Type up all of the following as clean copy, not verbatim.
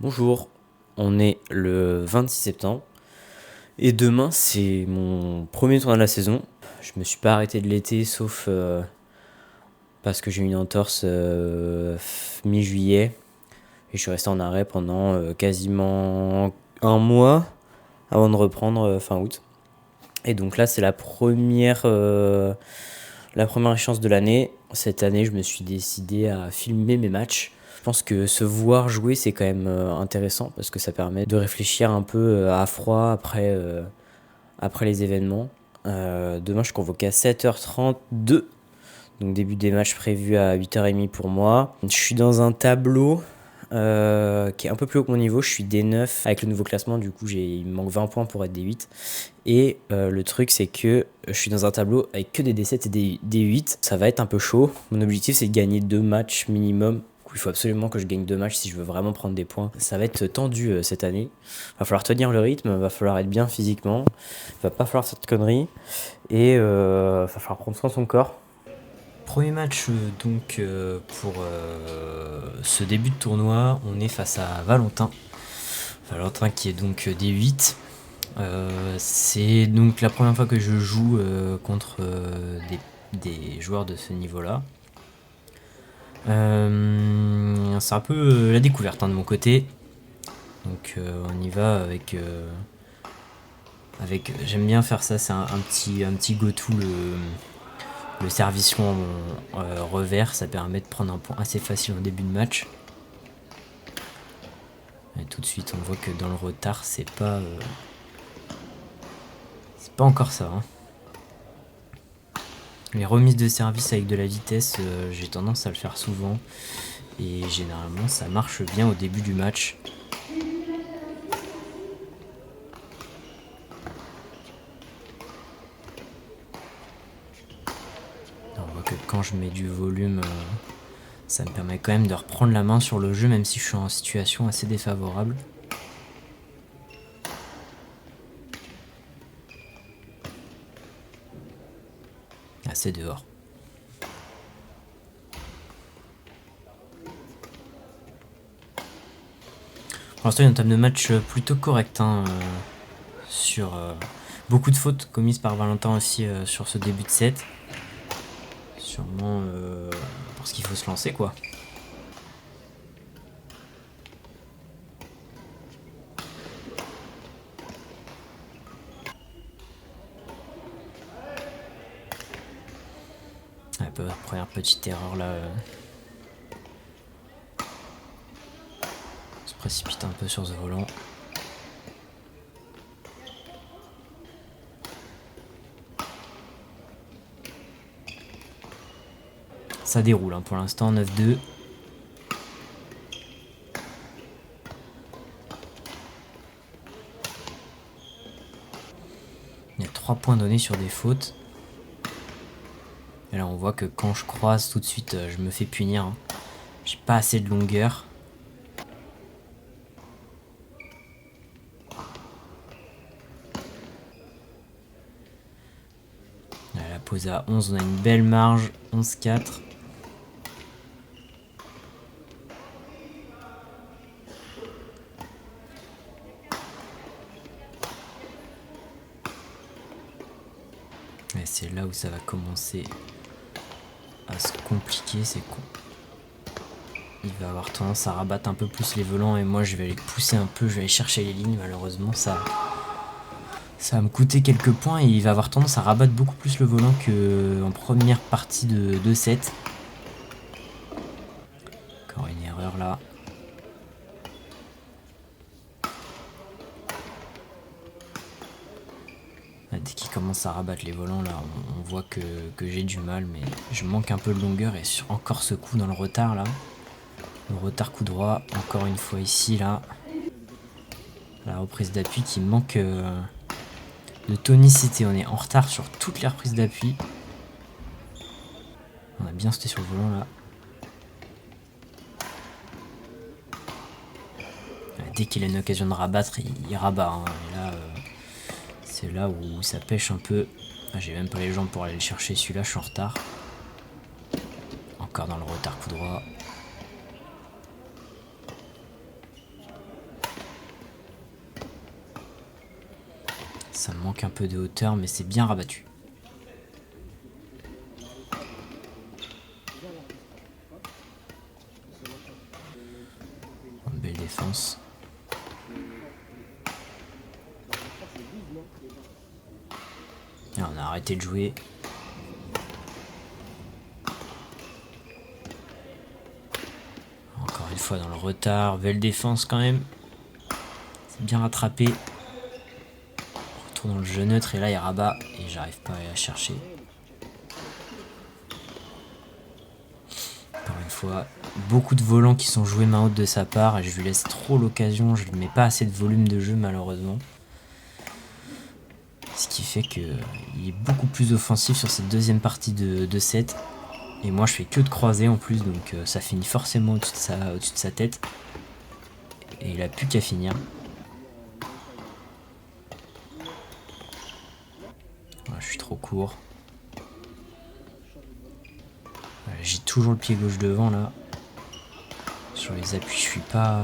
Bonjour, on est le 26 septembre et demain c'est mon premier tournoi de la saison. Je me suis pas arrêté de l'été sauf parce que j'ai eu une entorse mi-juillet et je suis resté en arrêt pendant quasiment un mois avant de reprendre fin août. Et donc là c'est la première échéance de l'année. Cette année je me suis décidé à filmer mes matchs. Je pense que se voir jouer, c'est quand même intéressant parce que ça permet de réfléchir un peu à froid après les événements. Demain, je suis convoqué à 7h32, donc début des matchs prévus à 8h30 pour moi. Je suis dans un tableau qui est un peu plus haut que mon niveau. Je suis D9 avec le nouveau classement, du coup, il me manque 20 points pour être D8. Et le truc, c'est que je suis dans un tableau avec que des D7 et des D8. Ça va être un peu chaud. Mon objectif, c'est de gagner 2 matchs minimum. Il faut absolument que je gagne 2 matchs si je veux vraiment prendre des points. Ça va être tendu cette année. Va falloir tenir le rythme, va falloir être bien physiquement. Va pas falloir faire de conneries. Et va falloir prendre soin de son corps. Premier match pour ce début de tournoi, on est face à Valentin. Valentin qui est donc D8. C'est donc la première fois que je joue contre des joueurs de ce niveau-là. C'est un peu la découverte de mon côté. Donc on y va avec j'aime bien faire ça, c'est un petit go-to le service long revers, ça permet de prendre un point assez facile en début de match. Et tout de suite on voit que dans le retard c'est pas encore ça. Les remises de service avec de la vitesse, j'ai tendance à le faire souvent et généralement ça marche bien au début du match. On voit que quand je mets du volume, ça me permet quand même de reprendre la main sur le jeu même si je suis en situation assez défavorable. Ah, c'est dehors. Pour l'instant, il y a une table de match plutôt correcte sur beaucoup de fautes commises par Valentin aussi sur ce début de set. Sûrement parce qu'il faut se lancer quoi. Première petite erreur là. Se précipite un peu sur ce volant. Ça déroule pour l'instant, 9-2. Il y a 3 points donnés sur des fautes. Et là on voit que quand je croise tout de suite je me fais punir. J'ai pas assez de longueur. Là, la pose à 11, on a une belle marge. 11-4. Et c'est là où ça va commencer à se compliquer, c'est con. Il va avoir tendance à rabattre un peu plus les volants et moi je vais aller pousser un peu, je vais aller chercher les lignes. Malheureusement ça va me coûter quelques points et il va avoir tendance à rabattre beaucoup plus le volant qu'en première partie de set. Encore une erreur là. Dès qu'il commence à rabattre les volants là, on voit que j'ai du mal, mais je manque un peu de longueur et encore ce coup dans le retard là. Le retard coup droit, encore une fois ici là. La reprise d'appui qui manque de tonicité. On est en retard sur toutes les reprises d'appui. On a bien sauté sur le volant là. Dès qu'il a une occasion de rabattre, il rabat. Et là, c'est là où ça pêche un peu. J'ai même pas les jambes pour aller le chercher celui-là, je suis en retard. Encore dans le retard coup droit. Ça me manque un peu de hauteur, mais c'est bien rabattu. Une belle défense. Et on a arrêté de jouer. Encore une fois dans le retard. Belle défense quand même. C'est bien rattrapé. Retour dans le jeu neutre et là il rabat et j'arrive pas à la chercher. Encore une fois, beaucoup de volants qui sont joués main haute de sa part et je lui laisse trop l'occasion. Je ne mets pas assez de volume de jeu malheureusement. Ce qui fait qu'il est beaucoup plus offensif sur cette deuxième partie de set. Et moi je fais que de croiser en plus, donc ça finit forcément au-dessus de sa tête. Et il a plus qu'à finir. Voilà, je suis trop court. Voilà, j'ai toujours le pied gauche devant là. Sur les appuis je suis pas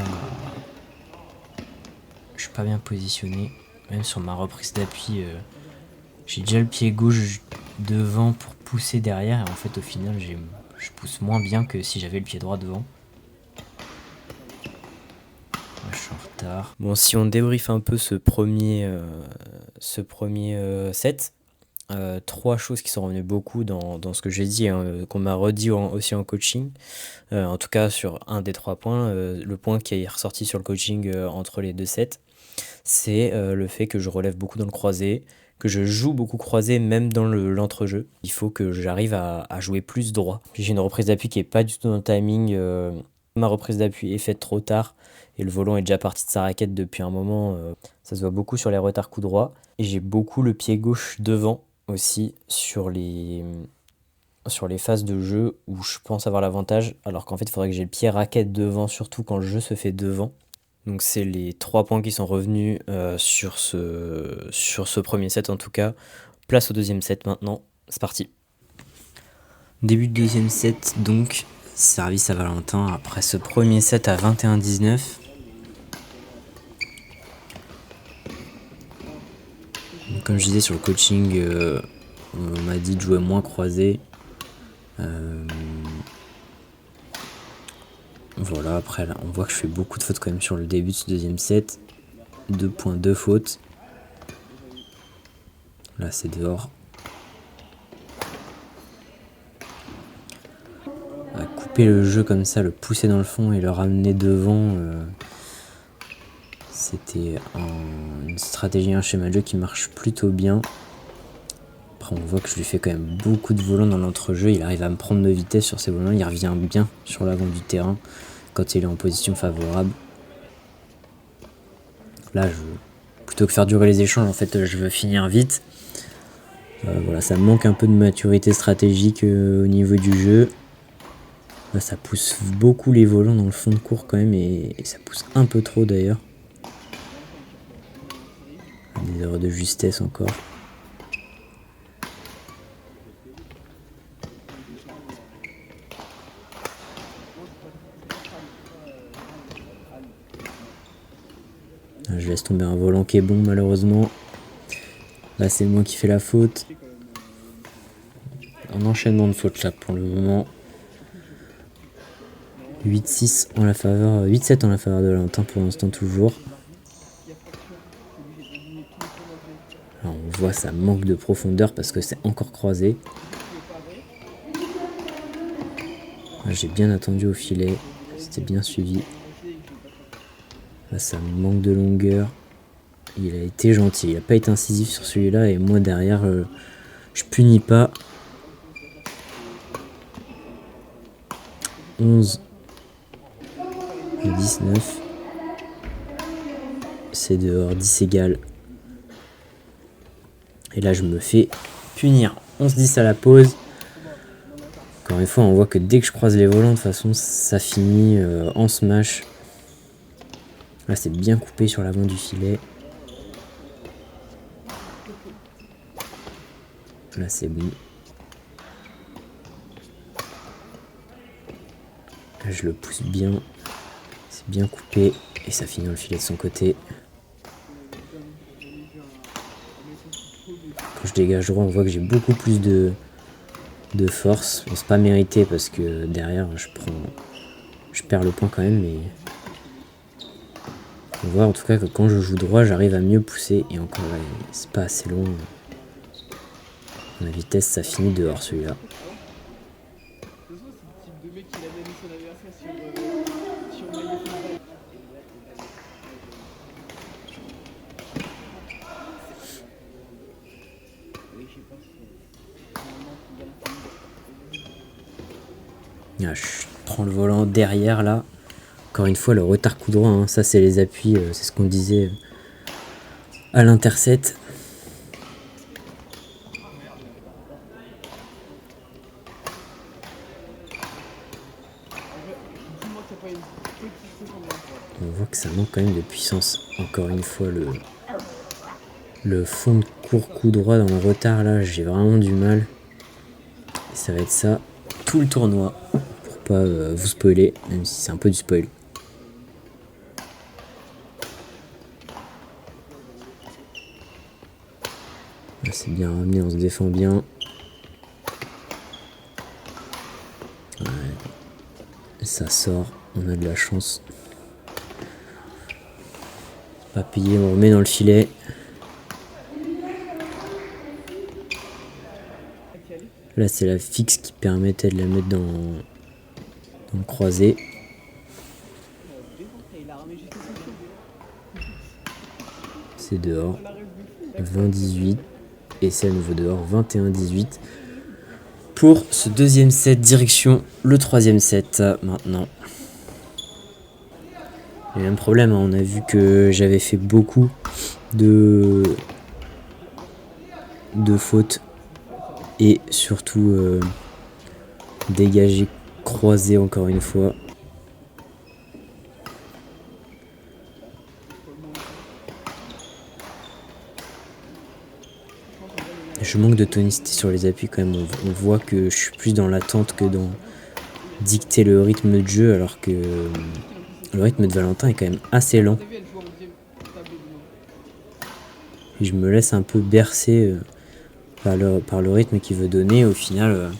bien positionné. Même sur ma reprise d'appui, j'ai déjà le pied gauche devant pour pousser derrière. Et en fait au final je pousse moins bien que si j'avais le pied droit devant. Je suis en retard. Bon, si on débriefe un peu ce premier set, 3 choses qui sont revenues beaucoup dans ce que j'ai dit, hein, qu'on m'a redit aussi en coaching. En tout cas, sur un des 3 points, le point qui est ressorti sur le coaching entre les 2 sets, c'est le fait que je relève beaucoup dans le croisé, que je joue beaucoup croisé même dans l'entrejeu. Il faut que j'arrive à jouer plus droit. J'ai une reprise d'appui qui est pas du tout dans le timing. Ma reprise d'appui est faite trop tard et le volant est déjà parti de sa raquette depuis un moment. Ça se voit beaucoup sur les retards coup droit. Et j'ai beaucoup le pied gauche devant aussi sur les phases de jeu où je pense avoir l'avantage, alors qu'en fait il faudrait que j'ai le pied raquette devant, surtout quand le jeu se fait devant. Donc c'est les 3 points qui sont revenus sur ce premier set en tout cas. Place au deuxième set maintenant, c'est parti. Début de deuxième set donc, service à Valentin après ce premier set à 21-19. Donc, comme je disais sur le coaching, on m'a dit de jouer moins croisé. Voilà, après là, on voit que je fais beaucoup de fautes quand même sur le début de ce deuxième set. 2 fautes. Là, c'est dehors. Couper le jeu comme ça, le pousser dans le fond et le ramener devant, c'était une stratégie, un schéma de jeu qui marche plutôt bien. Après, on voit que je lui fais quand même beaucoup de volants dans l'entrejeu. Il arrive à me prendre de vitesse sur ses volants. Il revient bien sur l'avant du terrain quand il est en position favorable. Là, plutôt que faire durer les échanges, en fait, je veux finir vite. Voilà, ça me manque un peu de maturité stratégique au niveau du jeu. Là, ça pousse beaucoup les volants dans le fond de court quand même, et ça pousse un peu trop d'ailleurs. Des erreurs de justesse encore. Je laisse tomber un volant qui est bon malheureusement. Là c'est moi qui fais la faute. Un enchaînement de fautes là pour le moment. 8-6 en la faveur, 8-7 en la faveur de Valentin pour l'instant toujours. Alors on voit ça manque de profondeur parce que c'est encore croisé. J'ai bien attendu au filet, c'était bien suivi. Là ça manque de longueur. Il a été gentil, il n'a pas été incisif sur celui-là et moi derrière je punis pas. 11 et 19. C'est dehors, 10 égales. Et là je me fais punir. 11-10 à la pause. Encore une fois on voit que dès que je croise les volants de toute façon ça finit en smash. Là c'est bien coupé sur l'avant du filet. Là c'est bon. Là je le pousse bien. C'est bien coupé. Et ça finit dans le filet de son côté. dégage droit, on voit que j'ai beaucoup plus de force. Bon, c'est pas mérité parce que derrière je perds le point quand même, mais on voit en tout cas que quand je joue droit, j'arrive à mieux pousser. Et encore là, c'est pas assez long. Ma vitesse, ça finit dehors celui-là. Ah, je prends le volant derrière là. Encore une fois, le retard coup droit, hein. Ça c'est les appuis, c'est ce qu'on disait à l'intercept. On voit que ça manque quand même de puissance. Encore une fois, le fond de court coup droit dans le retard là, j'ai vraiment du mal. Et ça va être ça tout le tournoi. Pour pas vous spoiler, même si c'est un peu du spoil. Là, c'est bien ramené, on se défend bien. Ouais. Et ça sort, on a de la chance. Pas payé, on remet dans le filet. Là, c'est la fixe qui permettait de la mettre dans le croisé. C'est dehors. 20-18. Et c'est à nouveau dehors. 21-18. Pour ce deuxième set, direction le troisième set maintenant. Le même problème, hein, on a vu que j'avais fait beaucoup de fautes. Et surtout dégager croisé encore une fois. Je manque de tonicité sur les appuis quand même. On voit que je suis plus dans l'attente que dans dicter le rythme de jeu, alors que le rythme de Valentin est quand même assez lent. Et je me laisse un peu bercer par le rythme qu'il veut donner. Au final,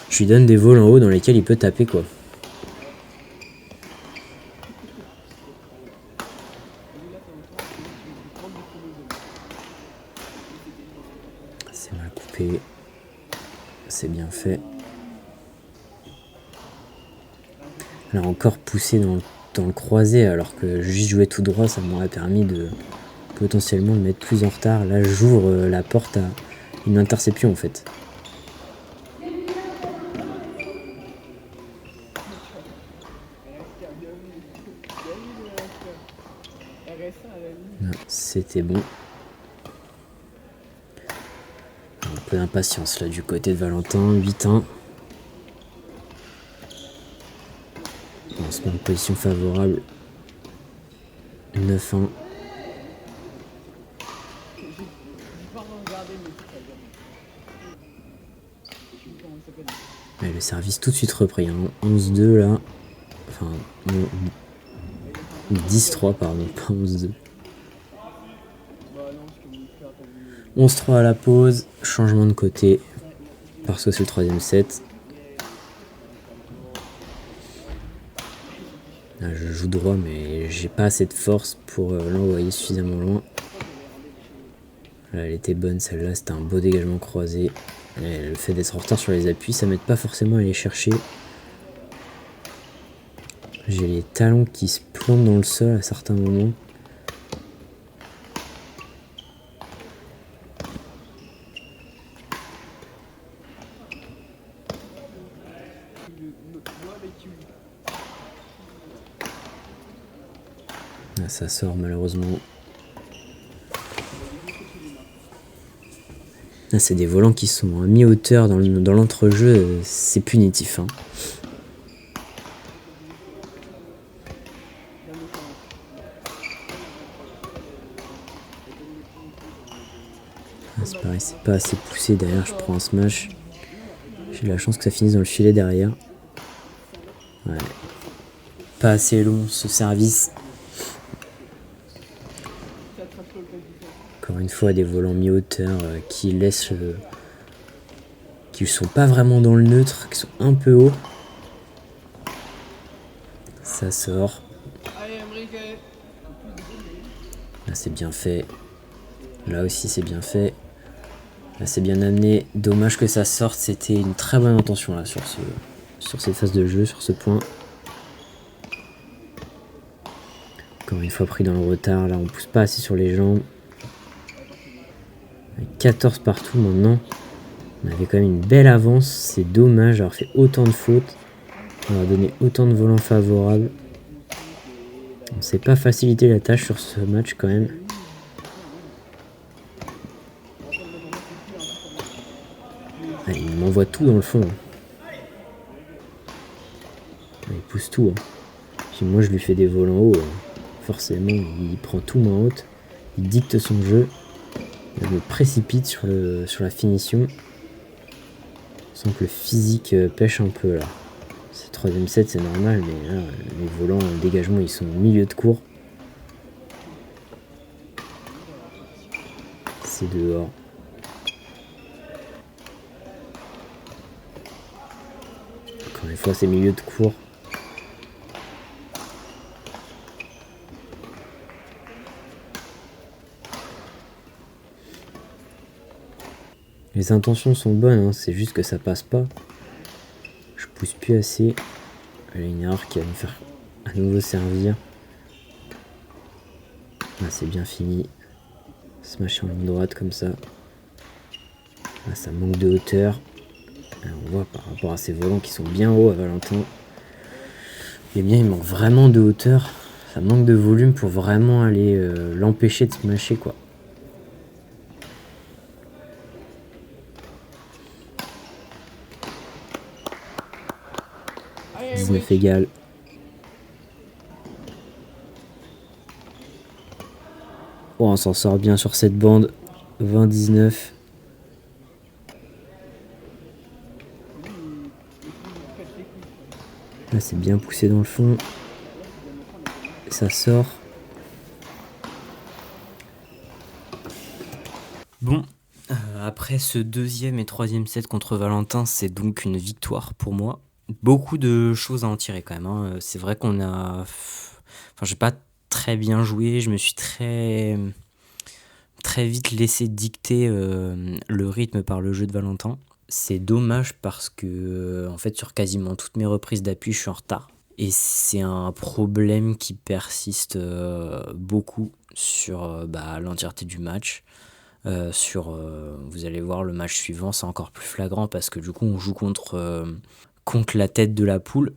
je lui donne des vols en haut dans lesquels il peut taper, quoi. C'est mal coupé. C'est bien fait. Là encore poussé dans le croisé, alors que juste jouer tout droit, ça m'aurait permis de potentiellement le mettre plus en retard. Là, j'ouvre la porte à une interception en fait. C'était bon. Un peu d'impatience là du côté de Valentin. 8-1. On se met en position favorable. 9-1. Ouais, le service tout de suite repris. Hein. 11-2 là. Enfin, 10-3 pardon, pas 11-2. 11-3 à la pause. Changement de côté. Parce que c'est le troisième set. Là, je joue droit mais j'ai pas assez de force pour l'envoyer suffisamment loin. Là, elle était bonne celle-là, c'était un beau dégagement croisé. Et le fait d'être en retard sur les appuis, ça m'aide pas forcément à aller chercher. J'ai les talons qui se plantent dans le sol à certains moments. Là, ça sort malheureusement. Là, c'est des volants qui sont à mi-hauteur dans l'entrejeu, c'est punitif. Hein. C'est pareil, c'est pas assez poussé derrière, je prends un smash. J'ai de la chance que ça finisse dans le filet derrière. Ouais. Pas assez long ce service. Encore une fois, des volants mi-hauteur qui laissent... qui sont pas vraiment dans le neutre, qui sont un peu hauts. Ça sort. Là, c'est bien fait. Là aussi, c'est bien fait. Là, c'est bien amené. Dommage que ça sorte. C'était une très bonne intention là sur cette phase de jeu, sur ce point. Encore une fois pris dans le retard. Là, on pousse pas assez sur les jambes. Avec 14 partout maintenant. On avait quand même une belle avance. C'est dommage d'avoir fait autant de fautes. On a donné autant de volants favorables. On ne s'est pas facilité la tâche sur ce match quand même. Ah, il m'envoie tout dans le fond. Il pousse tout. Si moi je lui fais des volants hauts, forcément il prend tout main haute. Il dicte son jeu. Il me précipite sur la finition. Sans que le physique pêche un peu là. C'est 3ème set, c'est normal, mais là, les volants, le dégagement, ils sont au milieu de cours. C'est dehors. Encore une fois, c'est milieu de cours. Les intentions sont bonnes, hein, c'est juste que ça passe pas. Je pousse plus assez. Là, une erreur qui va me faire à nouveau servir. Là, c'est bien fini. Smash en ligne droite comme ça. Là, ça manque de hauteur. Là, on voit par rapport à ces volants qui sont bien hauts à Valentin. Eh bien, il manque vraiment de hauteur. Ça manque de volume pour vraiment aller l'empêcher de smasher, quoi. « 19 égal. » Oh, on s'en sort bien sur cette bande. 20-19. Là, c'est bien poussé dans le fond. Ça sort. Bon, après ce 2e et 3e set contre Valentin, c'est donc une victoire pour moi. Beaucoup de choses à en tirer quand même, hein. C'est vrai qu'on a... Enfin, j'ai pas très bien joué. Je me suis très vite laissé dicter le rythme par le jeu de Valentin. C'est dommage parce que, en fait, sur quasiment toutes mes reprises d'appui, je suis en retard. Et c'est un problème qui persiste beaucoup sur l'entièreté du match. Vous allez voir, le match suivant, c'est encore plus flagrant parce que du coup, on joue contre la tête de la poule.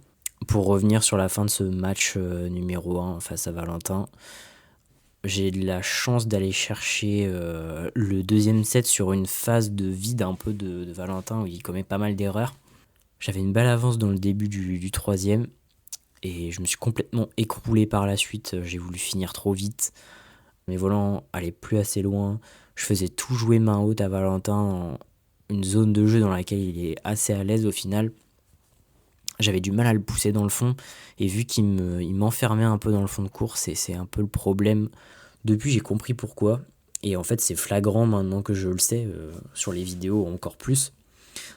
Pour revenir sur la fin de ce match numéro 1 face à Valentin, j'ai de la chance d'aller chercher le 2e set sur une phase de vide un peu de Valentin où il commet pas mal d'erreurs. J'avais une belle avance dans le début du 3e et je me suis complètement écroulé par la suite. J'ai voulu finir trop vite. Mes volants allaient plus assez loin. Je faisais tout jouer main haute à Valentin en une zone de jeu dans laquelle il est assez à l'aise au final. J'avais du mal à le pousser dans le fond et vu qu'il m'enfermait un peu dans le fond de course, c'est un peu le problème. Depuis, j'ai compris pourquoi. Et en fait, c'est flagrant maintenant que je le sais, sur les vidéos encore plus.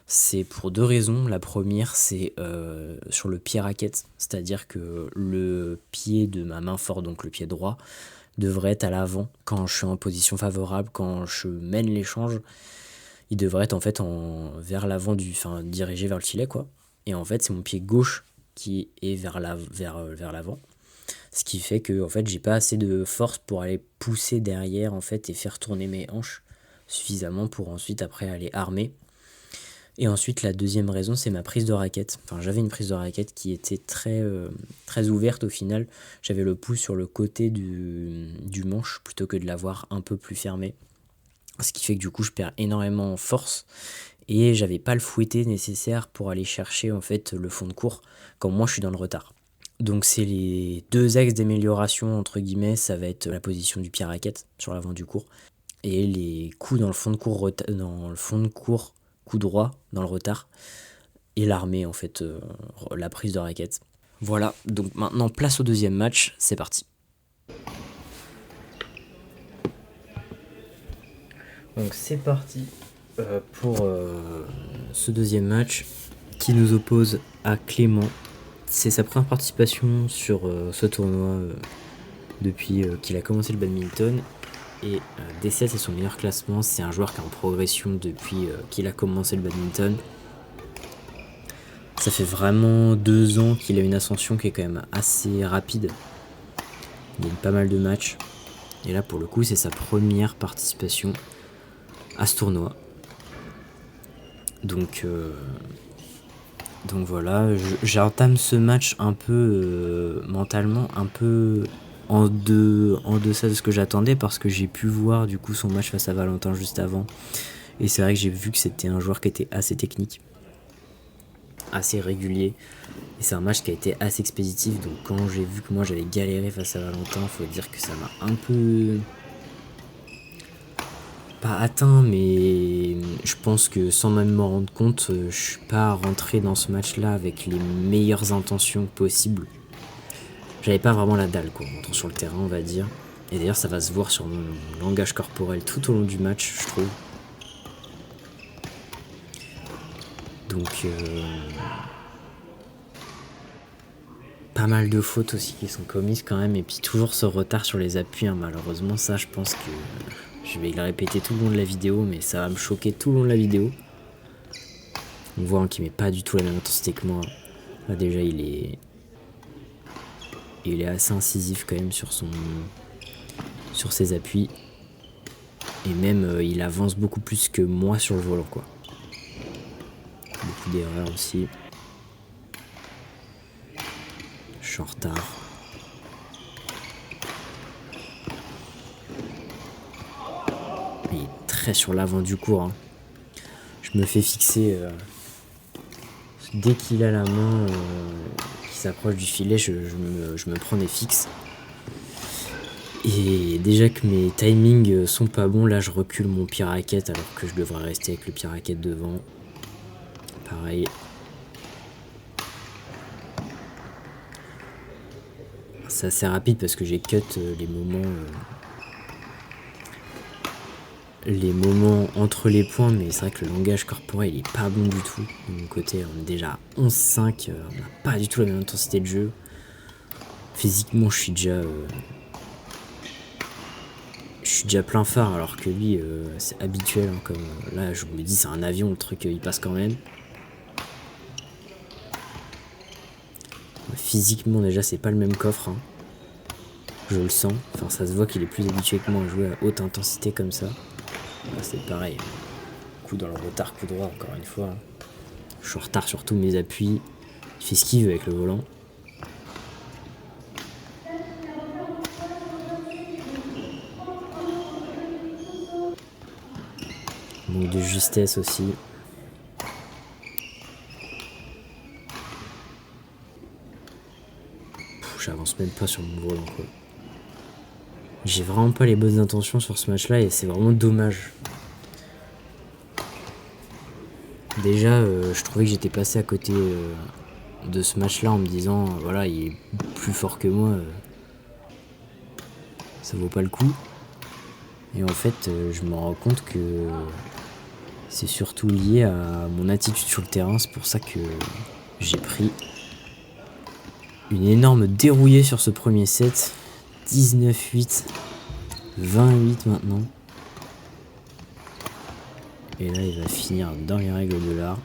C'est pour 2 raisons. La première, c'est sur le pied raquette. C'est-à-dire que le pied de ma main forte, donc le pied droit, devrait être à l'avant quand je suis en position favorable, quand je mène l'échange. Il devrait être en fait vers l'avant, dirigé vers le filet, quoi. Et en fait, c'est mon pied gauche qui est vers l'avant. Ce qui fait que en fait, j'ai pas assez de force pour aller pousser derrière en fait et faire tourner mes hanches suffisamment pour ensuite après aller armer. Et ensuite, la deuxième raison, c'est ma prise de raquette. Enfin, j'avais une prise de raquette qui était très ouverte au final. J'avais le pouce sur le côté du manche plutôt que de l'avoir un peu plus fermé. Ce qui fait que du coup, je perds énormément en force. Et j'avais pas le fouetté nécessaire pour aller chercher en fait le fond de cours quand moi je suis dans le retard. Donc c'est les 2 axes d'amélioration entre guillemets, ça va être la position du pied raquette sur l'avant du cours et les coups dans le fond de cours, coup droit dans le retard et l'armée en fait, la prise de raquette. Voilà, donc maintenant place au 2e match, c'est parti. Donc c'est parti pour ce deuxième match qui nous oppose à Clément. C'est sa première participation sur ce tournoi depuis qu'il a commencé le badminton. Et D7 c'est son meilleur classement, c'est un joueur qui est en progression depuis qu'il a commencé le badminton. Ça fait vraiment 2 ans qu'il a une ascension qui est quand même assez rapide. Il gagne pas mal de matchs. Et là pour le coup c'est sa première participation à ce tournoi. Donc voilà, j'entame ce match un peu mentalement, un peu en deçà de ce que j'attendais parce que j'ai pu voir du coup son match face à Valentin juste avant. Et c'est vrai que j'ai vu que c'était un joueur qui était assez technique, assez régulier. Et c'est un match qui a été assez expéditif. Donc quand j'ai vu que moi j'allais galérer face à Valentin, faut dire que ça m'a un peu... pas atteint, mais je pense que sans même m'en rendre compte, je suis pas rentré dans ce match-là avec les meilleures intentions possibles. J'avais pas vraiment la dalle, quoi, en rentrant sur le terrain, on va dire. Et d'ailleurs, ça va se voir sur mon langage corporel tout au long du match, je trouve. Donc, pas mal de fautes aussi qui sont commises quand même. Et puis toujours ce retard sur les appuis, hein, malheureusement, ça, je pense que je vais le répéter tout le long de la vidéo, mais ça va me choquer tout le long de la vidéo. On voit qu'il met pas du tout la même intensité que moi. Là, déjà, il est assez incisif quand même sur ses appuis. Et même, il avance beaucoup plus que moi sur le volant, quoi. Beaucoup d'erreurs aussi. Je suis en retard. Il est très sur l'avant du cours, hein. Je me fais fixer dès qu'il a la main qui s'approche du filet, je me prends des fixes. Et déjà que mes timings sont pas bons, là je recule mon pied raquette alors que je devrais rester avec le pied raquette devant. Pareil. C'est assez rapide parce que j'ai cut les moments entre les points, mais c'est vrai que le langage corporel il est pas bon du tout. De mon côté, on est déjà à 11-5, on n'a pas du tout la même intensité de jeu. Physiquement, je suis déjà plein phare, alors que lui, c'est habituel. Hein, comme là, je me dis, c'est un avion, le truc, il passe quand même. Physiquement, déjà, c'est pas le même coffre. Hein. Je le sens. Enfin, ça se voit qu'il est plus habitué que moi à jouer à haute intensité comme ça. Là, c'est pareil. Coup dans le retard, coup droit, encore une fois. Je suis en retard sur tous mes appuis. Il fait ce qu'il veut avec le volant. Manque de justesse aussi. J'avance même pas sur mon volant, quoi. J'ai vraiment pas les bonnes intentions sur ce match-là et c'est vraiment dommage. Déjà, je trouvais que j'étais passé à côté de ce match-là en me disant, voilà, il est plus fort que moi, ça vaut pas le coup. Et en fait, je me rends compte que c'est surtout lié à mon attitude sur le terrain. C'est pour ça que j'ai pris une énorme dérouillée sur ce premier set. 19-8, 20-8 maintenant. Et là, il va finir dans les règles de l'art.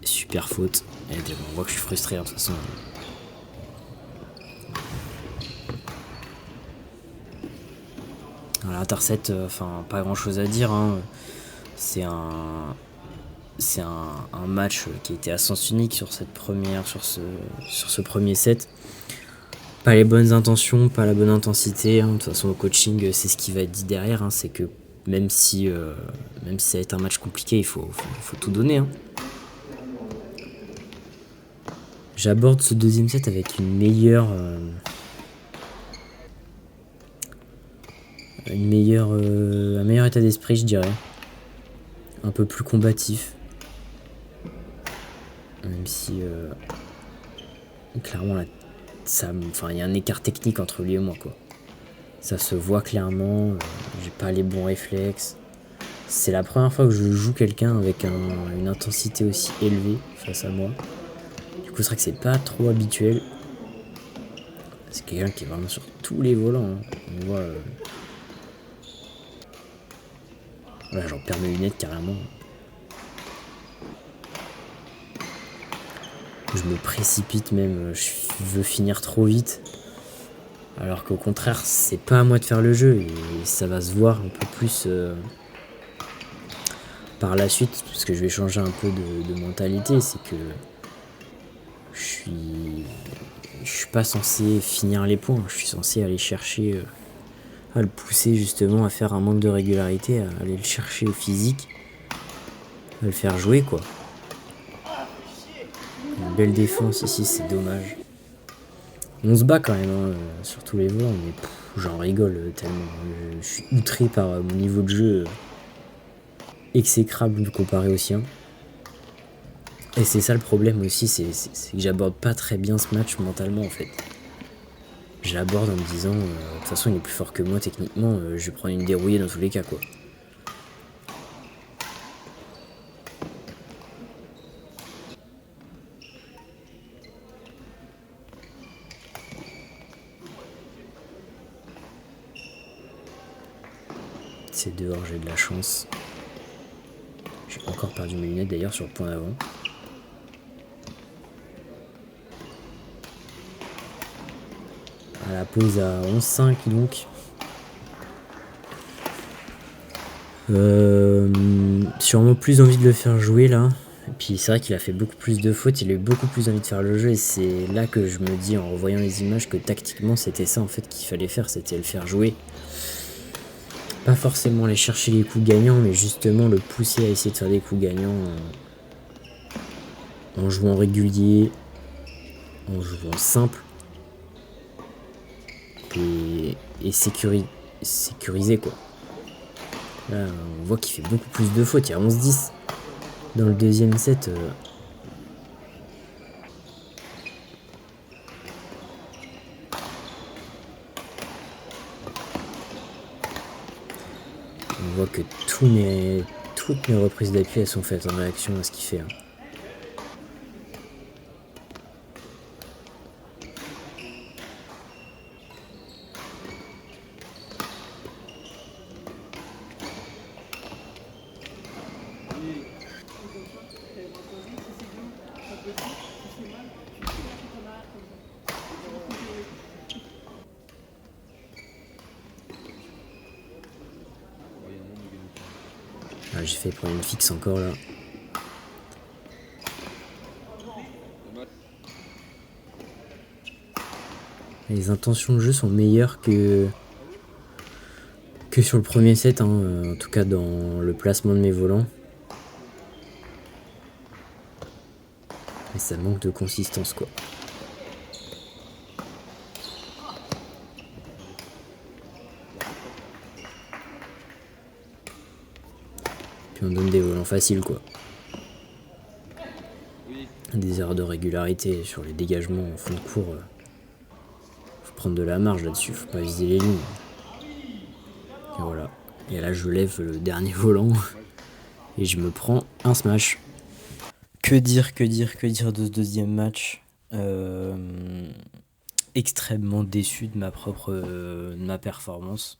Super faute. Et on voit que je suis frustré, hein, de toute façon. Alors, l'intercept, enfin, pas grand chose à dire. Hein. C'est un match qui était à sens unique sur ce premier set. Pas les bonnes intentions, pas la bonne intensité. Hein. De toute façon, au coaching, c'est ce qui va être dit derrière. Hein. C'est que même si ça va être un match compliqué, il faut tout donner. Hein. J'aborde ce deuxième set avec un meilleur état d'esprit, je dirais. Un peu plus combatif. Même si clairement là, il y a un écart technique entre lui et moi, quoi. Ça se voit clairement, j'ai pas les bons réflexes. C'est la première fois que je joue quelqu'un avec une intensité aussi élevée face à moi. Du coup, c'est vrai que c'est pas trop habituel. C'est quelqu'un qui est vraiment sur tous les volants. Hein. On voit. Voilà, j'en perds mes lunettes carrément. Je me précipite même, je veux finir trop vite. Alors qu'au contraire, c'est pas à moi de faire le jeu et ça va se voir un peu plus par la suite, parce que je vais changer un peu de mentalité. C'est que je suis pas censé finir les points, je suis censé aller chercher, à le pousser justement à faire un manque de régularité, à aller le chercher au physique, à le faire jouer quoi. Une belle défense ici, c'est dommage. On se bat quand même sur tous les volants, mais j'en rigole tellement. Je suis outré par mon niveau de jeu exécrable comparé au sien. Et c'est ça le problème aussi, c'est que j'aborde pas très bien ce match mentalement en fait. Je l'aborde en me disant, de toute façon il est plus fort que moi techniquement, je vais prendre une dérouillée dans tous les cas quoi. C'est dehors, j'ai de la chance. J'ai encore perdu mes lunettes d'ailleurs sur le point d'avant. À la pause à 11-5 donc. Sûrement plus envie de le faire jouer là. Et puis c'est vrai qu'il a fait beaucoup plus de fautes, il a eu beaucoup plus envie de faire le jeu et c'est là que je me dis en revoyant les images que tactiquement c'était ça en fait qu'il fallait faire, c'était le faire jouer. Pas forcément aller chercher les coups gagnants, mais justement le pousser à essayer de faire des coups gagnants en jouant régulier, en jouant simple et sécurisé quoi. Là on voit qu'il fait beaucoup plus de fautes, il y a 11-10 dans le deuxième set. On voit que toutes mes reprises d'appui elles sont faites en réaction à ce qu'il fait. Hein. Ah, j'ai fait prendre une fixe encore là. Les intentions de jeu sont meilleures que sur le premier set, hein, en tout cas dans le placement de mes volants. Mais ça manque de consistance quoi. Puis on donne des volants faciles quoi. Des erreurs de régularité sur les dégagements en fond de cours. Faut prendre de la marge là-dessus, faut pas viser les lignes. Et voilà. Et là je lève le dernier volant et je me prends un smash. Que dire de ce deuxième match. Extrêmement déçu de ma performance.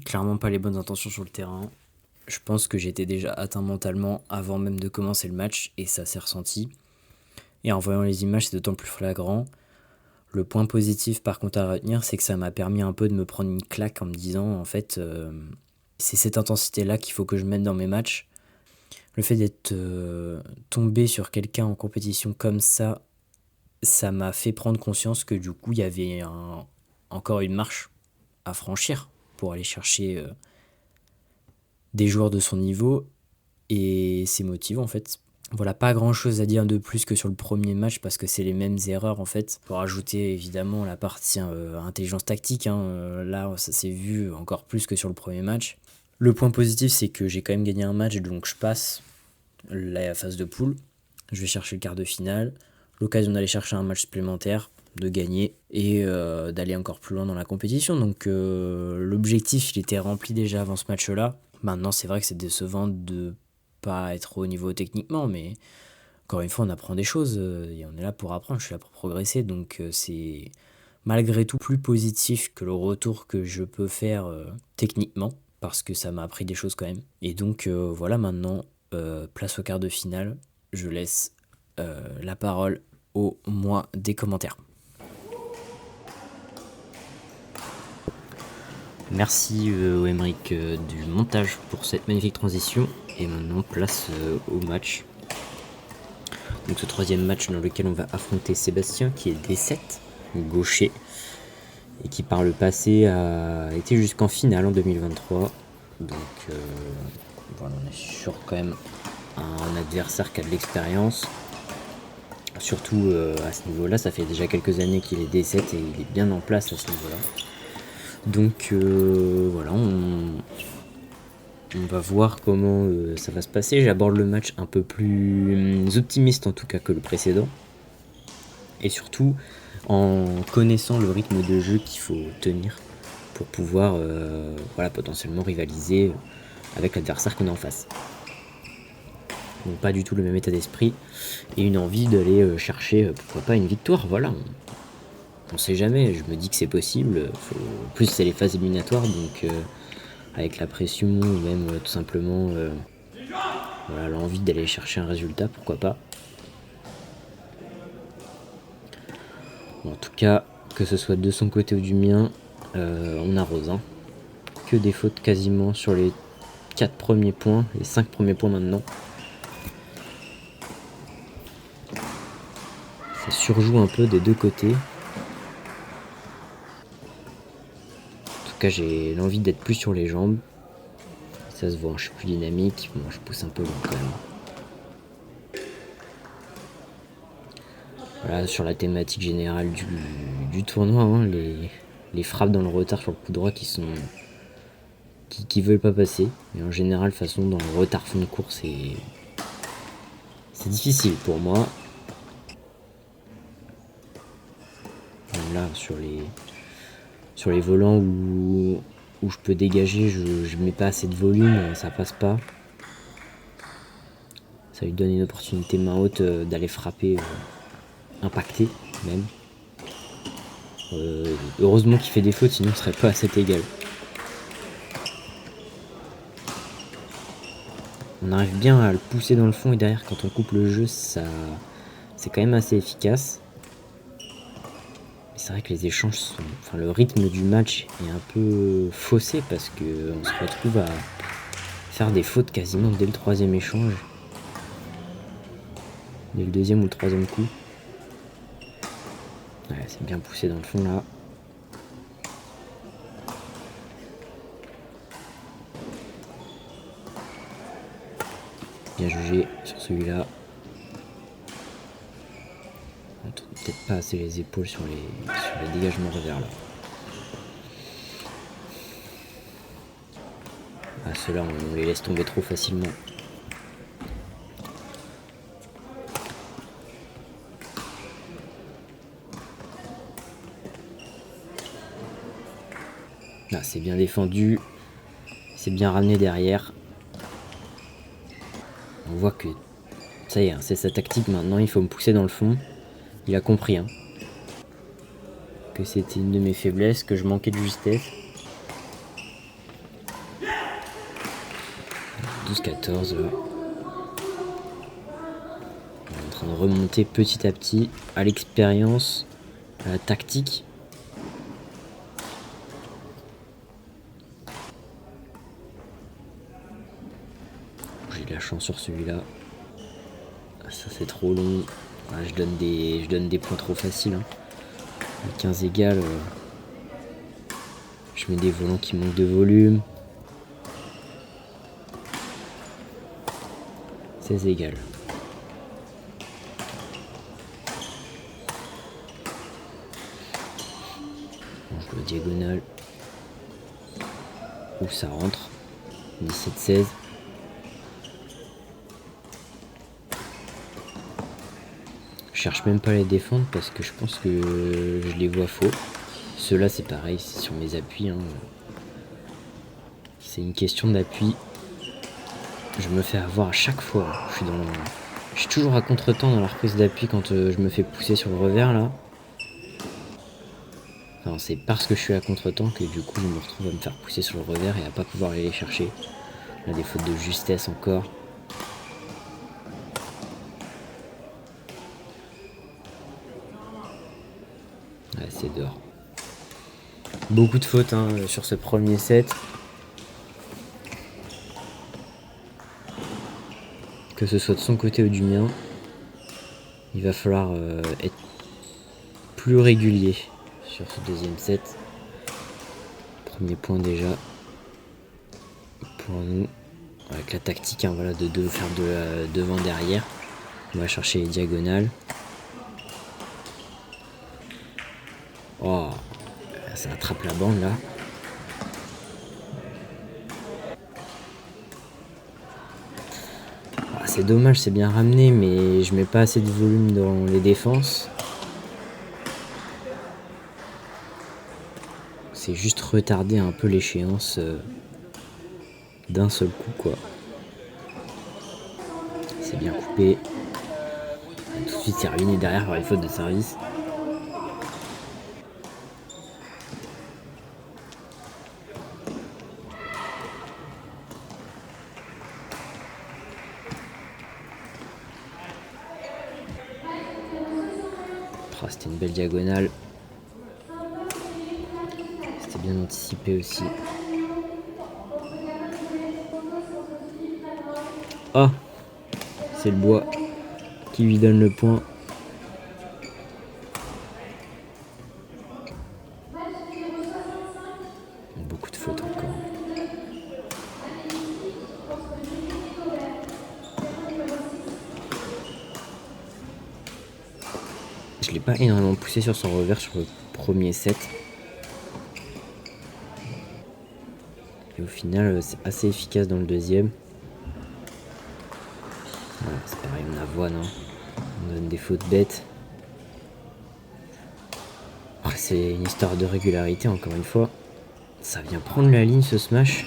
Clairement pas les bonnes intentions sur le terrain. Je pense que j'étais déjà atteint mentalement avant même de commencer le match et ça s'est ressenti. Et en voyant les images, c'est d'autant plus flagrant. Le point positif par contre à retenir, c'est que ça m'a permis un peu de me prendre une claque en me disant en fait c'est cette intensité-là qu'il faut que je mette dans mes matchs. Le fait d'être tombé sur quelqu'un en compétition comme ça m'a fait prendre conscience que du coup il y avait encore une marche à franchir pour aller chercher des joueurs de son niveau et c'est motivant en fait. Voilà, pas grand chose à dire de plus que sur le premier match parce que c'est les mêmes erreurs en fait. Pour ajouter évidemment la partie intelligence tactique, hein, là ça s'est vu encore plus que sur le premier match. Le point positif c'est que j'ai quand même gagné un match donc je passe la phase de poule. Je vais chercher le quart de finale, l'occasion d'aller chercher un match supplémentaire de gagner et d'aller encore plus loin dans la compétition. Donc l'objectif, il était rempli déjà avant ce match-là. Maintenant, c'est vrai que c'est décevant de pas être au niveau techniquement, mais encore une fois, on apprend des choses et on est là pour apprendre, je suis là pour progresser. Donc c'est malgré tout plus positif que le retour que je peux faire techniquement, parce que ça m'a appris des choses quand même. Et donc voilà, maintenant, place au quart de finale, je laisse la parole au mois des commentaires. Merci au Emeric du montage pour cette magnifique transition. Et maintenant, place au match. Donc ce troisième match dans lequel on va affronter Sébastien, qui est D7, gaucher, et qui par le passé a été jusqu'en finale en 2023. Donc voilà, on est sur quand même un adversaire qui a de l'expérience. Surtout à ce niveau-là, ça fait déjà quelques années qu'il est D7 et il est bien en place à ce niveau-là. Donc voilà, on va voir comment ça va se passer. J'aborde le match un peu plus optimiste en tout cas que le précédent. Et surtout en connaissant le rythme de jeu qu'il faut tenir pour pouvoir voilà, potentiellement rivaliser avec l'adversaire qu'on a en face. Donc pas du tout le même état d'esprit et une envie d'aller chercher pourquoi pas une victoire. Voilà, on sait jamais, je me dis que c'est possible. En plus c'est les phases éliminatoires, donc avec la pression ou même tout simplement voilà, l'envie d'aller chercher un résultat, pourquoi pas. Bon, en tout cas, que ce soit de son côté ou du mien, on arrose. Hein. Que des fautes quasiment sur les 4 premiers points, les 5 premiers points maintenant. Ça surjoue un peu des deux côtés. En tout cas, j'ai l'envie d'être plus sur les jambes. Ça se voit, je suis plus dynamique. Bon, je pousse un peu loin quand même. Voilà, sur la thématique générale du tournoi, hein, les frappes dans le retard sur le coup droit qui veulent pas passer. Et en général, de toute façon, dans le retard fond de course, c'est difficile pour moi. Donc là, sur les volants où je peux dégager, je mets pas assez de volume, ça passe pas. Ça lui donne une opportunité main haute d'aller frapper, impacter même. Heureusement qu'il fait des fautes, sinon ce serait pas à cet égal. On arrive bien à le pousser dans le fond et derrière quand on coupe le jeu, c'est quand même assez efficace. C'est vrai que les échanges le rythme du match est un peu faussé parce qu'on se retrouve à faire des fautes quasiment dès le troisième échange. Dès le deuxième ou le troisième coup. Ouais, c'est bien poussé dans le fond là. Bien jugé sur celui-là. On tourne peut-être pas assez les épaules sur les dégagements revers là. Ah, ceux-là, on les laisse tomber trop facilement. Là, c'est bien défendu. C'est bien ramené derrière. On voit que ça y est, hein, c'est sa tactique maintenant. Il faut me pousser dans le fond. Il a compris hein, que c'était une de mes faiblesses, que je manquais de justesse. 12-14. On est en train de remonter petit à petit à l'expérience, à la tactique. J'ai de la chance sur celui-là. Ça c'est trop long. Voilà, je donne des points trop faciles. Hein. À 15 égales, je mets des volants qui manquent de volume. 16 égales. On joue la diagonale. Où ça rentre. 17-16. Je cherche même pas à les défendre parce que je pense que je les vois faux. Ceux-là c'est pareil, c'est sur mes appuis. Hein. C'est une question d'appui. Je me fais avoir à chaque fois. Je suis toujours à contre-temps dans la reprise d'appui quand je me fais pousser sur le revers là. Enfin, c'est parce que je suis à contre-temps que du coup je me retrouve à me faire pousser sur le revers et à pas pouvoir aller les chercher. Là, des fautes de justesse encore. Ouais, c'est dehors. Beaucoup de fautes hein, sur ce premier set. Que ce soit de son côté ou du mien, il va falloir être plus régulier sur ce deuxième set. Premier point déjà pour nous. Avec la tactique hein, voilà, de faire de devant derrière. On va chercher les diagonales. Oh, ça attrape la bande là. Ah, c'est dommage, c'est bien ramené, mais je mets pas assez de volume dans les défenses. C'est juste retarder un peu l'échéance d'un seul coup quoi. C'est bien coupé. Tout de suite c'est ruiné derrière par une faute de service. Oh, c'était une belle diagonale. C'était bien anticipé aussi. Oh, c'est le bois qui lui donne le point. Beaucoup de fautes encore. Je l'ai pas énormément poussé sur son revers sur le premier set. Et au final, c'est assez efficace dans le deuxième. Voilà, c'est pareil, on avoine. Hein. On donne des fautes bêtes. Oh, c'est une histoire de régularité, encore une fois. Ça vient prendre la ligne, ce smash.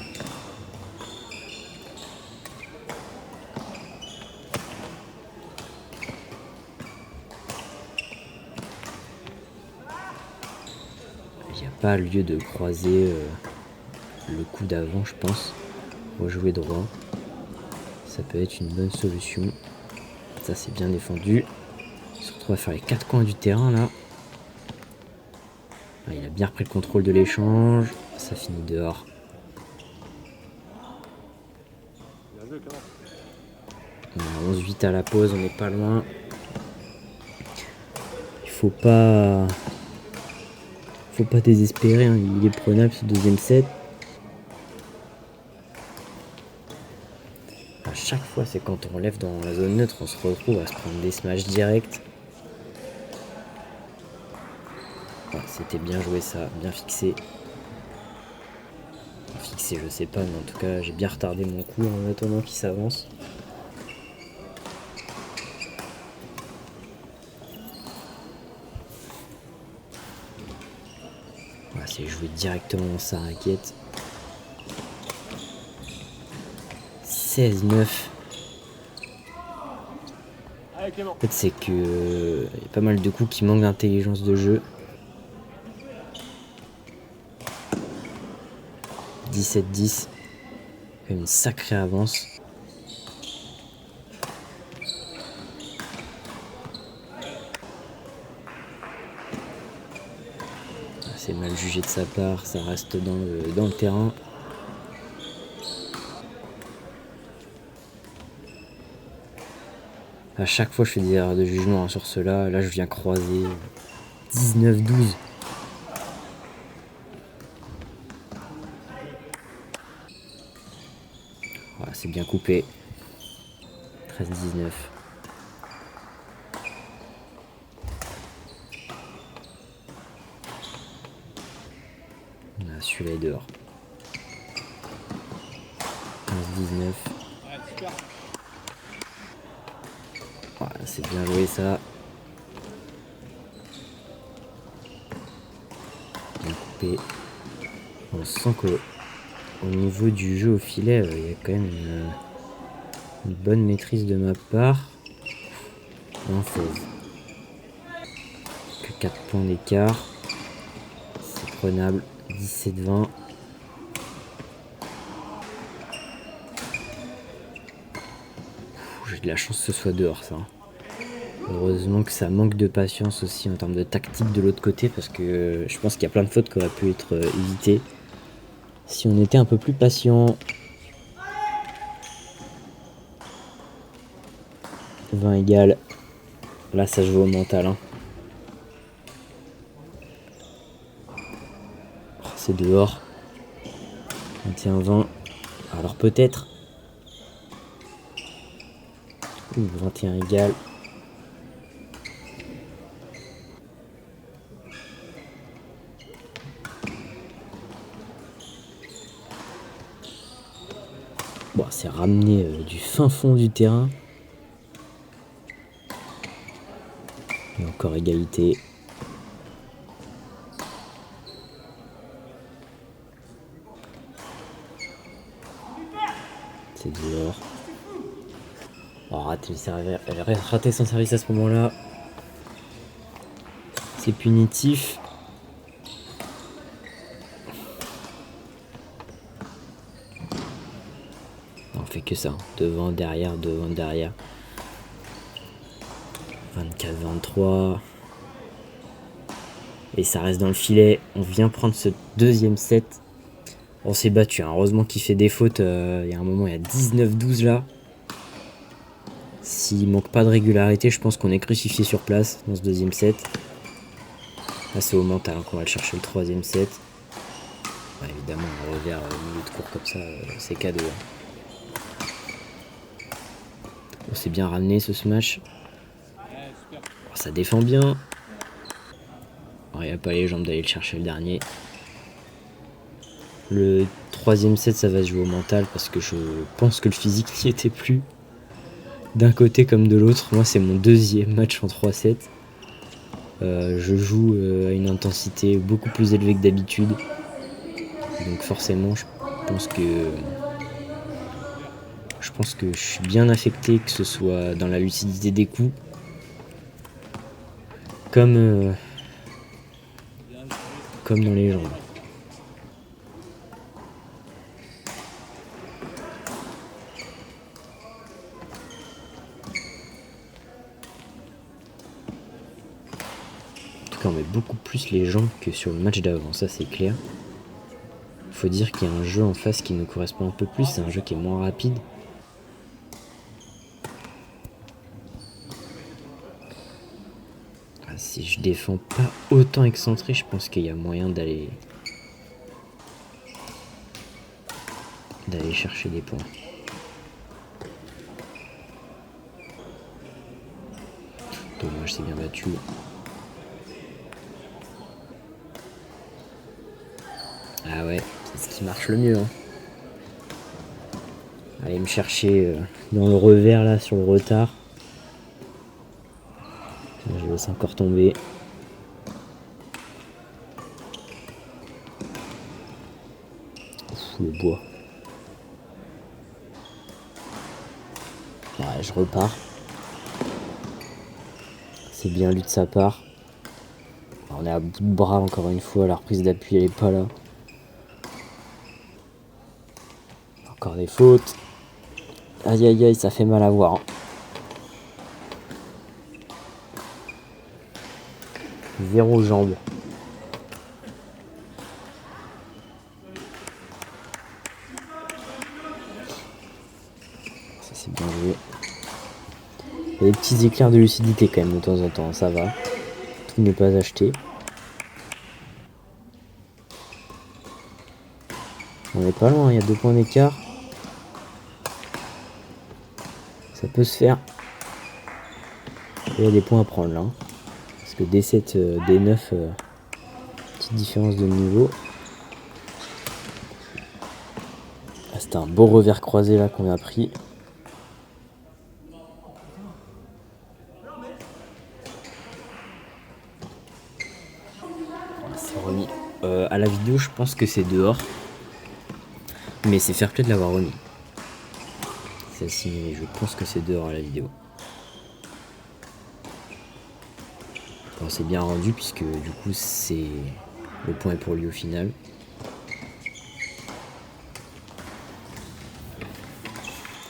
Il n'y a pas lieu de croiser le coup d'avant, je pense. Rejouer droit. Ça peut être une bonne solution. Ça, c'est bien défendu. On se retrouve à faire les 4 coins du terrain, là. Ah, il a bien repris le contrôle de l'échange. Ça finit dehors. On a 11-8 à la pause, on n'est pas loin. Il faut pas désespérer, hein. Il est prenable ce deuxième set. À chaque fois, c'est quand on lève dans la zone neutre, on se retrouve à se prendre des smash directs. Ouais, c'était bien joué ça, bien fixé. Fixé, je sais pas, mais en tout cas, j'ai bien retardé mon coup en attendant qu'il s'avance. Ouais, c'est joué directement dans sa raquette. 16-9. En fait, c'est que y a pas mal de coups qui manquent d'intelligence de jeu. 17-10. Une sacrée avance. C'est mal jugé de sa part, ça reste dans le terrain. À chaque fois, je fais des erreurs de jugement hein, sur cela. Là, je viens croiser 19-12. Voilà, c'est bien coupé. 13-19. Celui-là est dehors. 15-19. Voilà, c'est bien joué ça. trompé. On sent qu'au niveau du jeu au filet, il y a quand même une bonne maîtrise de ma part. Un fauve. Que 4 points d'écart. C'est prenable. 17-20. J'ai de la chance que ce soit dehors, ça. Heureusement que ça manque de patience aussi en termes de tactique de l'autre côté, parce que je pense qu'il y a plein de fautes qui auraient pu être évitées si on était un peu plus patient. 20 égales. Là, ça joue au mental. Hein. Oh, c'est dehors. 21-20. Alors peut-être. 21 égales. Bon, c'est ramené du fin fond du terrain. Et encore égalité. C'est dehors. Oh, raté le service. Elle a raté son service à ce moment-là. C'est punitif. On fait que ça. Devant, derrière, devant, derrière. 24-23. Et ça reste dans le filet. On vient prendre ce deuxième set. On s'est battu. Hein. Heureusement qu'il fait des fautes. Il y a un moment, il y a 19-12 là. S'il manque pas de régularité, je pense qu'on est crucifié sur place dans ce deuxième set. Là, c'est au mental qu'on va le chercher le troisième set. Ouais, évidemment, un revers au milieu de cours comme ça, c'est cadeau. Hein. On s'est bien ramené ce smash. Oh, ça défend bien. Il n'y a pas les jambes d'aller le chercher le dernier. Le troisième set, ça va se jouer au mental parce que je pense que le physique n'y était plus. D'un côté comme de l'autre. Moi, c'est mon deuxième match en 3 sets. Je joue à une intensité beaucoup plus élevée que d'habitude. Donc forcément, je pense que je suis bien affecté, que ce soit dans la lucidité des coups, comme dans les jambes. En tout cas, on met beaucoup plus les jambes que sur le match d'avant, ça c'est clair. Faut dire qu'il y a un jeu en face qui nous correspond un peu plus, c'est un jeu qui est moins rapide. Si je défends pas autant excentré, je pense qu'il y a moyen d'aller chercher des points. Dommage, c'est bien battu. Ah ouais, c'est ce qui marche le mieux. Hein. Allez me chercher dans le revers là sur le retard. Je laisse encore tomber. Ouf, le bois. Ouais, je repars. C'est bien lu de sa part. On est à bout de bras encore une fois. La reprise d'appui elle est pas là. Encore des fautes. Aïe aïe aïe, ça fait mal à voir. Hein. Zéro jambe. Ça c'est bien joué. Il y a des petits éclairs de lucidité quand même de temps en temps, ça va. Tout n'est pas acheté. On est pas loin, il y a 2 points d'écart. Ça peut se faire. Il y a des points à prendre là. Hein. Parce que D7, D9, petite différence de niveau. Ah, c'était un beau revers croisé là qu'on a pris. C'est remis à la vidéo, je pense que c'est dehors. Mais c'est fair play de l'avoir remis. Celle-ci, mais je pense que c'est dehors à la vidéo. Bon, c'est bien rendu puisque du coup, c'est le point est pour lui au final.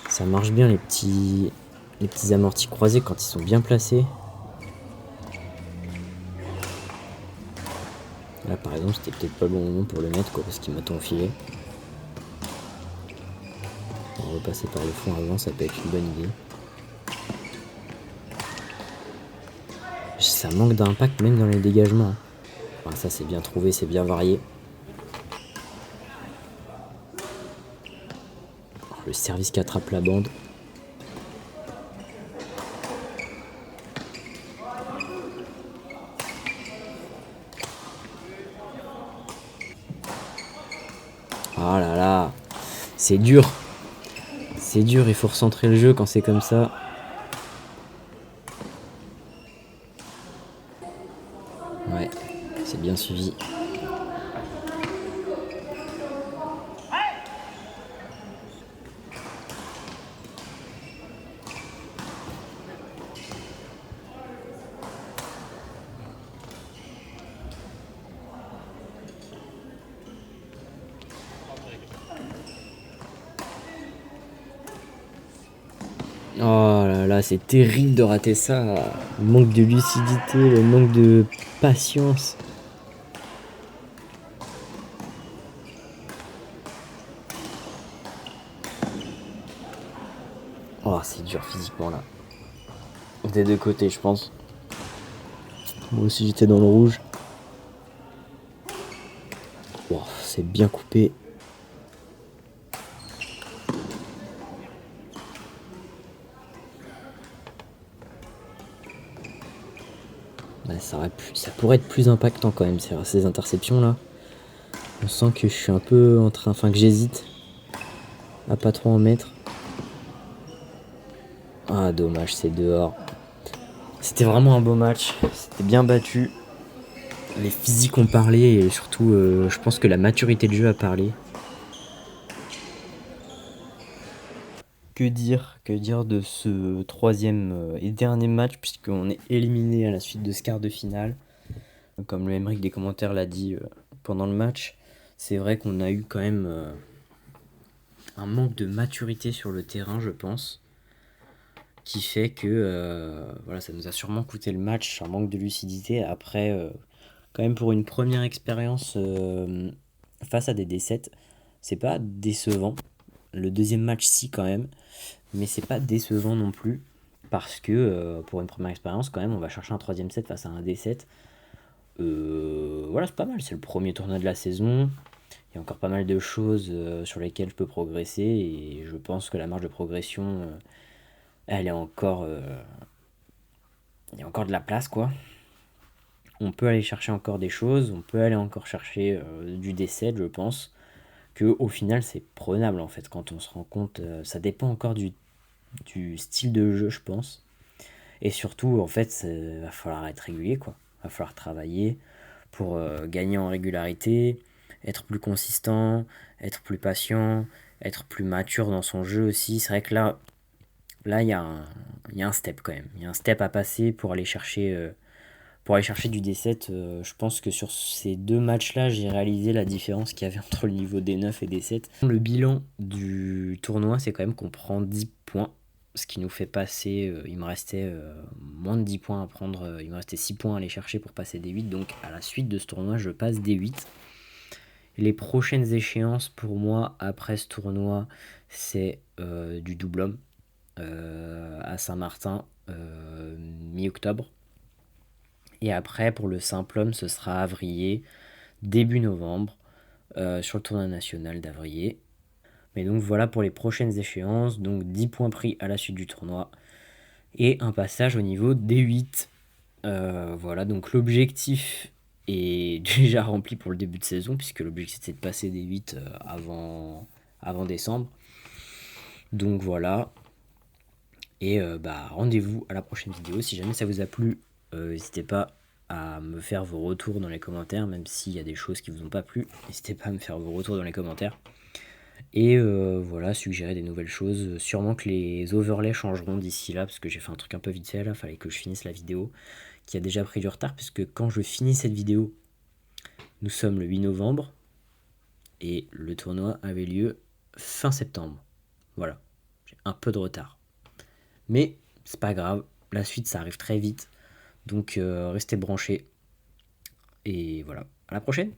Ça marche bien les petits amortis croisés quand ils sont bien placés. Là par exemple c'était peut-être pas le bon moment pour le mettre quoi, parce qu'il m'a tout enfilé. On va repasser par le fond avant, ça peut être une bonne idée. Ça manque d'impact même dans les dégagements. Enfin, ça c'est bien trouvé, c'est bien varié. Le service qui attrape la bande. Ah là là, c'est dur. C'est dur, il faut recentrer le jeu quand c'est comme ça. Ouais, c'est bien suivi. Oh là là, c'est terrible de rater ça. Le manque de lucidité, le manque de patience. Oh, c'est dur physiquement là. Des deux côtés, je pense. Moi aussi, j'étais dans le rouge. Oh, c'est bien coupé. Ouais, ça pourrait être plus impactant quand même, ces interceptions là. On sent que je suis un peu en train. Enfin, que j'hésite à pas trop en mettre. Ah, dommage, c'est dehors. C'était vraiment un beau match. C'était bien battu. Les physiques ont parlé et surtout, je pense que la maturité de jeu a parlé. Que dire de ce troisième et dernier match puisqu'on est éliminé à la suite de ce quart de finale. Comme le Emeric des commentaires l'a dit pendant le match, c'est vrai qu'on a eu quand même un manque de maturité sur le terrain, je pense, qui fait que voilà, ça nous a sûrement coûté le match, un manque de lucidité. Après, quand même pour une première expérience face à des D7, c'est pas décevant. Le deuxième match, si quand même, mais c'est pas décevant non plus. Parce que pour une première expérience, quand même, on va chercher un troisième set face à un D7. Voilà, c'est pas mal. C'est le premier tournoi de la saison. Il y a encore pas mal de choses sur lesquelles je peux progresser. Et je pense que la marge de progression, elle est encore. Il y a encore de la place, quoi. On peut aller chercher encore des choses. On peut aller encore chercher du D7, je pense. Que au final, c'est prenable, en fait, quand on se rend compte. Ça dépend encore du style de jeu, je pense. Et surtout, en fait, il va falloir être régulier, quoi. Il va falloir travailler pour gagner en régularité, être plus consistant, être plus patient, être plus mature dans son jeu aussi. C'est vrai que là, il y a un step quand même. Il y a un step à passer pour aller chercher du D7. Je pense que sur ces deux matchs-là, j'ai réalisé la différence qu'il y avait entre le niveau D9 et D7. Le bilan du tournoi, c'est quand même qu'on prend 10 points. Ce qui nous fait passer, il me restait moins de 10 points à prendre, il me restait 6 points à aller chercher pour passer D8, donc à la suite de ce tournoi je passe D8. Les prochaines échéances pour moi après ce tournoi c'est du double homme à Saint-Martin mi-octobre. Et après pour le simple homme ce sera Avrier, début novembre, sur le tournoi national d'Avrier. Mais donc voilà pour les prochaines échéances, donc 10 points pris à la suite du tournoi et un passage au niveau D8. Voilà, donc l'objectif est déjà rempli pour le début de saison, puisque l'objectif c'était de passer D8 avant décembre. Donc voilà, et bah, rendez-vous à la prochaine vidéo. Si jamais ça vous a plu, n'hésitez pas à me faire vos retours dans les commentaires, même s'il y a des choses qui vous ont pas plu. N'hésitez pas à me faire vos retours dans les commentaires. Et voilà, suggérer des nouvelles choses. Sûrement que les overlays changeront d'ici là, parce que j'ai fait un truc un peu vite fait là, fallait que je finisse la vidéo, qui a déjà pris du retard, puisque quand je finis cette vidéo, nous sommes le 8 novembre, et le tournoi avait lieu fin septembre. Voilà, j'ai un peu de retard. Mais c'est pas grave, la suite ça arrive très vite, donc restez branchés. Et voilà, à la prochaine!